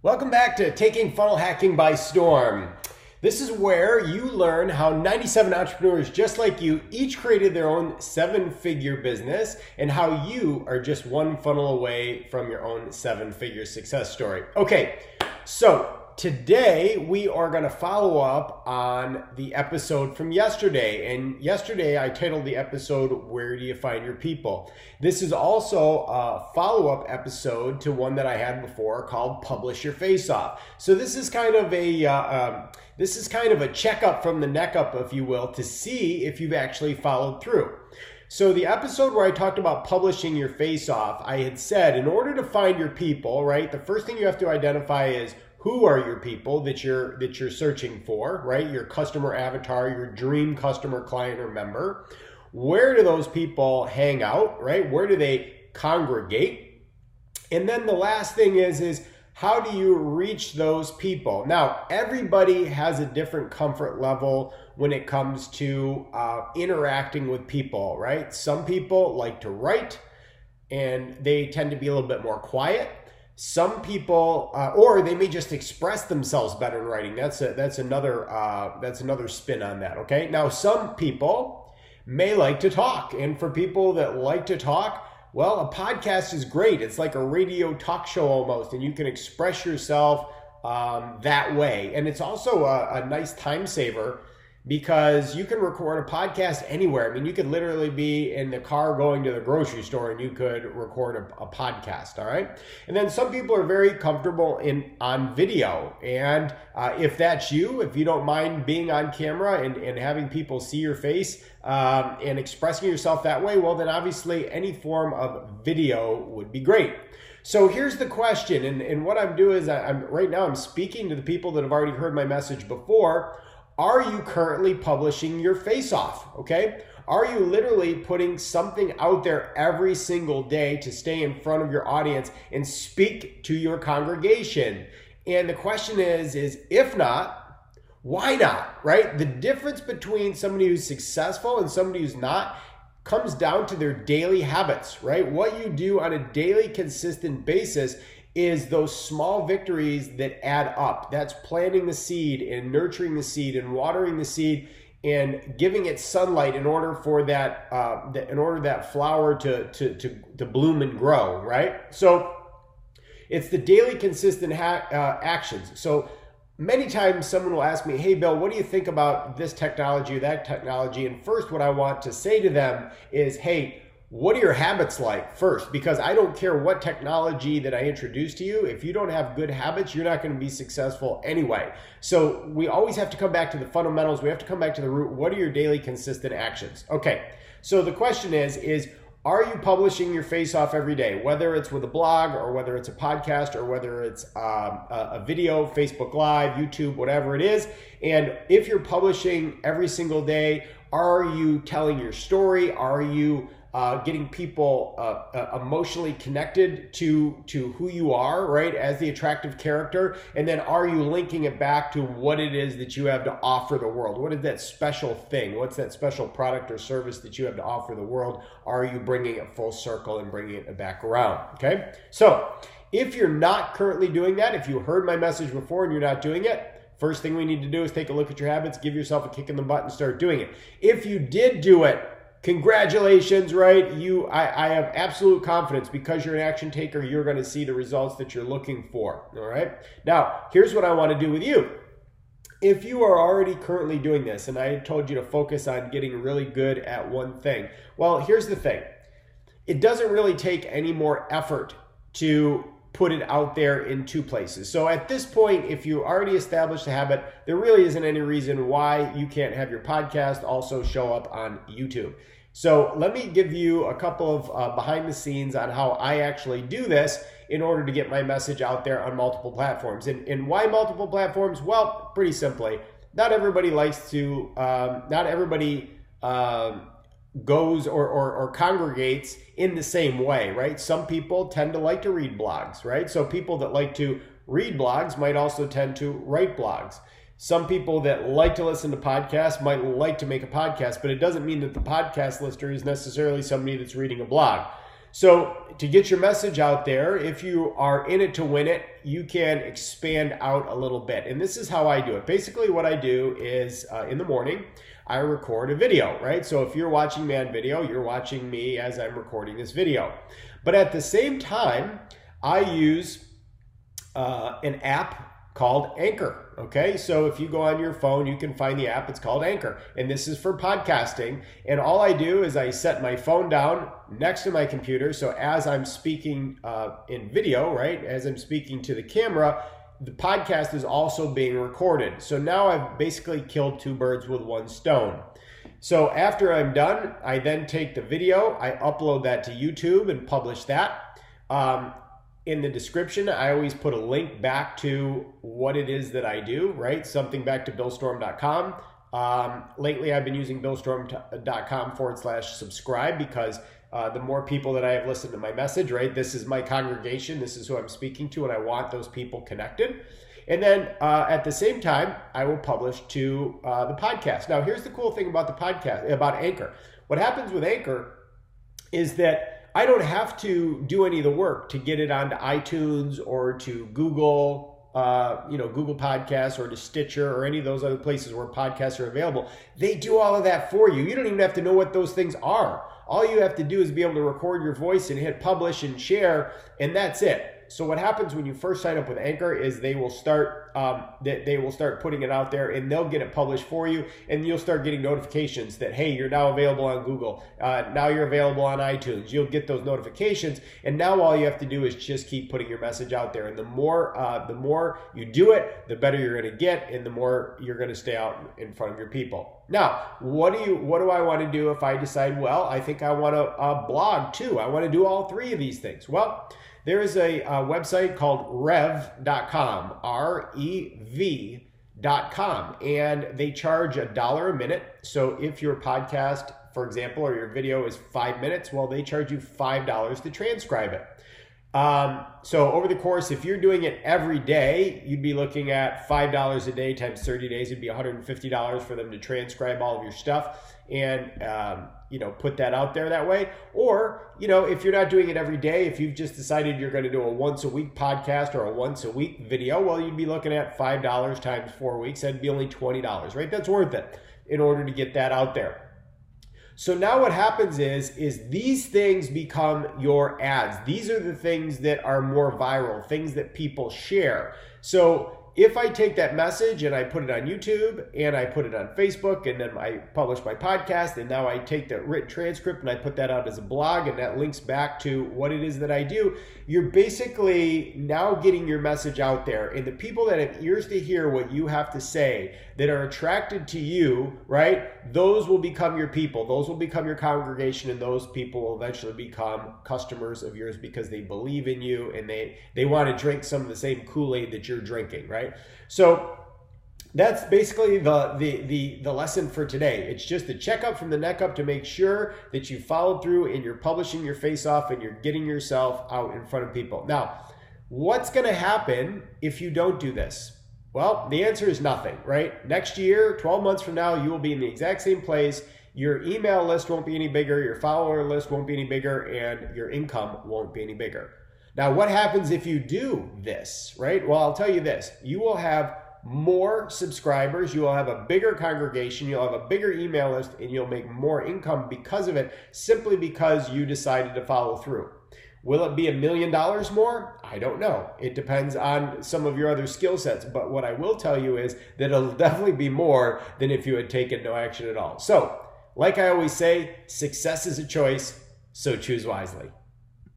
Welcome back to Taking Funnel Hacking by Storm. This is where you learn how 97 entrepreneurs just like you each created their own 7-figure business and how you are just one funnel away from your own 7-figure success story. Okay, so today we are going to follow up on the episode from yesterday. And yesterday I titled the episode, Where Do You Find Your People? This is also a follow-up episode to one that I had before called Publish Your Face Off. So this is kind of a checkup from the neck up, if you will, to see if you've actually followed through. So the episode where I talked about publishing your face off, I had said in order to find your people, right, the first thing you have to identify is who are your people that you're searching for, right? Your customer avatar, your dream customer, client, or member. Where do those people hang out, right? Where do they congregate? And then the last thing is how do you reach those people? Now, everybody has a different comfort level when it comes to interacting with people, right? Some people like to write and they tend to be a little bit more quiet. Some people, or they may just express themselves better in writing. That's another spin on that. Okay. Now, some people may like to talk, and for people that like to talk, well, a podcast is great. It's like a radio talk show almost, and you can express yourself that way. And it's also a nice time saver because you can record a podcast anywhere. I mean, you could literally be in the car going to the grocery store and you could record a podcast, all right? And then some people are very comfortable on video. And if that's you, if you don't mind being on camera and having people see your face and expressing yourself that way, well, then obviously any form of video would be great. So here's the question, and what I'm doing is right now I'm speaking to the people that have already heard my message before. Are you currently publishing your face off? Okay. Are you literally putting something out there every single day to stay in front of your audience and speak to your congregation? And the question is if not, why not, right? The difference between somebody who's successful and somebody who's not comes down to their daily habits, right? What you do on a daily consistent basis is those small victories that add up. That's planting the seed and nurturing the seed and watering the seed and giving it sunlight in order for that flower to bloom and grow, right? So it's the daily consistent actions. So many times someone will ask me, hey, Bill, what do you think about this technology or that technology? And first, what I want to say to them is, hey, what are your habits like first? Because I don't care what technology that I introduce to you. If you don't have good habits, you're not going to be successful anyway. So we always have to come back to the fundamentals. We have to come back to the root. What are your daily consistent actions? Okay. So the question is are you publishing your face off every day? Whether it's with a blog or whether it's a podcast or whether it's a video, Facebook Live, YouTube, whatever it is. And if you're publishing every single day, are you telling your story? Are you getting people emotionally connected to who you are, right, as the attractive character? And then are you linking it back to what it is that you have to offer the world? What is that special thing? What's that special product or service that you have to offer the world? Are you bringing it full circle and bringing it back around? Okay, so if you're not currently doing that, if you heard my message before and you're not doing it, first thing we need to do is take a look at your habits, give yourself a kick in the butt and start doing it. If you did do it, congratulations, right? I have absolute confidence because you're an action taker, you're going to see the results that you're looking for, all right? Now, here's what I want to do with you. If you are already currently doing this, and I told you to focus on getting really good at one thing, well, here's the thing. It doesn't really take any more effort to put it out there in two places. So at this point, if you already established a habit, there really isn't any reason why you can't have your podcast also show up on YouTube. So let me give you a couple of behind the scenes on how I actually do this in order to get my message out there on multiple platforms. And why multiple platforms? Well, pretty simply, not everybody goes or congregates in the same way, right? Some people tend to like to read blogs, right? So people that like to read blogs might also tend to write blogs. Some people that like to listen to podcasts might like to make a podcast, but it doesn't mean that the podcast listener is necessarily somebody that's reading a blog. So to get your message out there, if you are in it to win it, you can expand out a little bit. And this is how I do it. Basically what I do is in the morning, I record a video, right? So if you're watching me on video, you're watching me as I'm recording this video. But at the same time, I use an app called Anchor, okay? So if you go on your phone, you can find the app. It's called Anchor, and this is for podcasting. And all I do is I set my phone down next to my computer, so as I'm speaking in video, right, as I'm speaking to the camera, the podcast is also being recorded. So now I've basically killed two birds with one stone. So after I'm done, I then take the video, I upload that to YouTube and publish that. In the description, I always put a link back to what it is that I do, right? Something back to BillStorm.com. Lately, I've been using BillStorm.com/subscribe because the more people that I have listened to my message, right? This is my congregation. This is who I'm speaking to, and I want those people connected. And then at the same time, I will publish to the podcast. Now, here's the cool thing about the podcast, about Anchor. What happens with Anchor is that I don't have to do any of the work to get it onto iTunes or to Google, Google Podcasts or to Stitcher or any of those other places where podcasts are available. They do all of that for you. You don't even have to know what those things are. All you have to do is be able to record your voice and hit publish and share, and that's it. So what happens when you first sign up with Anchor is they will start putting it out there, and they'll get it published for you, and you'll start getting notifications that, hey, you're now available on Google. Now you're available on iTunes. You'll get those notifications, and now all you have to do is just keep putting your message out there. And the more you do it, the better you're going to get, and the more you're going to stay out in front of your people. Now, what do I want to do if I decide, well, I think I want to blog too. I want to do all three of these things. Well, there is a website called rev.com, REV.com, and they charge $1 a minute. So if your podcast, for example, or your video is 5 minutes, well, they charge you $5 to transcribe it. So over the course, if you're doing it every day, you'd be looking at $5 a day times 30 days. It'd be $150 for them to transcribe all of your stuff and, put that out there that way. Or, if you're not doing it every day, if you've just decided you're going to do a once a week podcast or a once a week video, well, you'd be looking at $5 times 4 weeks. That'd be only $20, right? That's worth it in order to get that out there. So now what happens is these things become your ads. These are the things that are more viral, things that people share. So if I take that message and I put it on YouTube and I put it on Facebook and then I publish my podcast, and now I take the written transcript and I put that out as a blog, and that links back to what it is that I do, you're basically now getting your message out there. And the people that have ears to hear what you have to say, that are attracted to you, right? Those will become your people. Those will become your congregation, and those people will eventually become customers of yours because they believe in you and they want to drink some of the same Kool-Aid that you're drinking, right? So that's basically the lesson for today. It's just a checkup from the neck up to make sure that you followed through and you're publishing your face off and you're getting yourself out in front of people. Now, what's going to happen if you don't do this? Well, the answer is nothing, right? Next year, 12 months from now, you will be in the exact same place. Your email list won't be any bigger, your follower list won't be any bigger, and your income won't be any bigger. Now, what happens if you do this, right? Well, I'll tell you this. You will have more subscribers, you will have a bigger congregation, you'll have a bigger email list, and you'll make more income because of it, simply because you decided to follow through. Will it be $1 million more? I don't know. It depends on some of your other skill sets. But what I will tell you is that it'll definitely be more than if you had taken no action at all. So, like I always say, success is a choice, so choose wisely.